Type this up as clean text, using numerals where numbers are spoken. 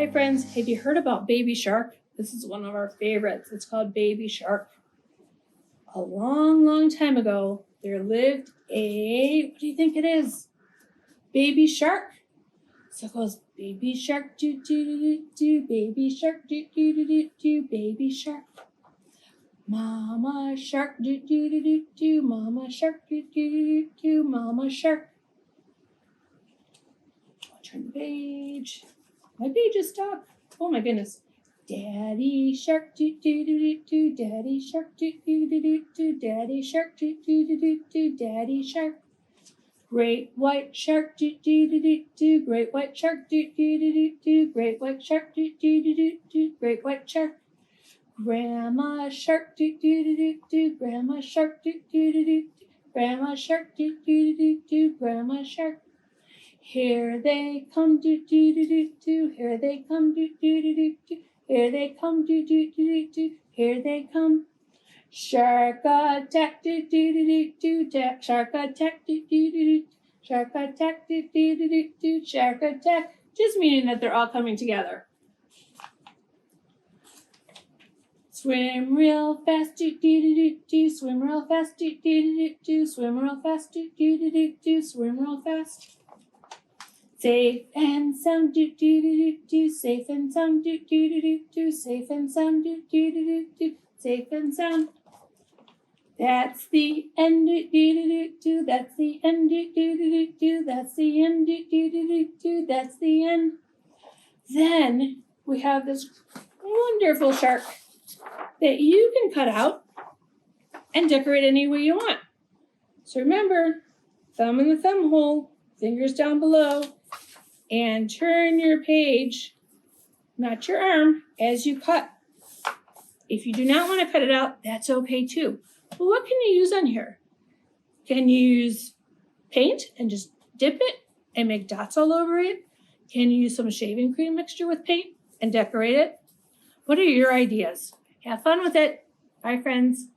Hi friends, have you heard about Baby Shark? This is one of our favorites. It's called Baby Shark. A long, long time ago, there lived what do you think it is? Baby Shark. So it goes, Baby Shark, do, do, do, do, do, Baby Shark, do, do, do, do, do, Baby Shark. Mama Shark, do, do, do, do, do, Mama Shark, do, do, do, do, do, Mama Shark. I'll turn the page. My page is stopped. Oh my goodness. Daddy Shark, do, do, do, do, do, Daddy Shark, do, do, do, do, do, Daddy Shark, do, do, do, do, do, Daddy Shark. Great white shark, do, do, do, do, do, Great white shark, do, do, do, do, do, Great white shark, do, do, do, do, do, Great white shark. Grandma Shark, do, do, do, do, do, Grandma Shark, do, do, do, do, do, Grandma Shark, do, do, do, do, do, Grandma Shark. Here they come, do, do, do, do, do, here they come, do, do, do, do, do, here they come, do, do, do, do, do, here they come. Shark attack, do, do, do, do, do, shark attack, do, do, do, do, shark attack, do, do, do, do, do, shark attack. Just meaning that they're all coming together. Swim real fast, do, do, do, do, do, swim real fast, do, do, do, do, do, swim real fast, do, do, do, do, do, swim real fast. Safe and sound, do, do, do, do, do, safe and sound, do, do, do, do, do, safe and sound, do, do, do, do, do, safe and sound. That's the end, do, do, do, do, do, that's the end, do, do, do, do, do, that's the end, do, do, do, do, do, that's the end. Then we have this wonderful shark that you can cut out and decorate any way you want. So remember, thumb in the thumb hole, fingers down below, and turn your page, not your arm, as you cut. If you do not want to cut it out, that's okay too. But what can you use on here? Can you use paint and just dip it and make dots all over it? Can you use some shaving cream mixture with paint and decorate it? What are your ideas? Have fun with it. Bye, friends.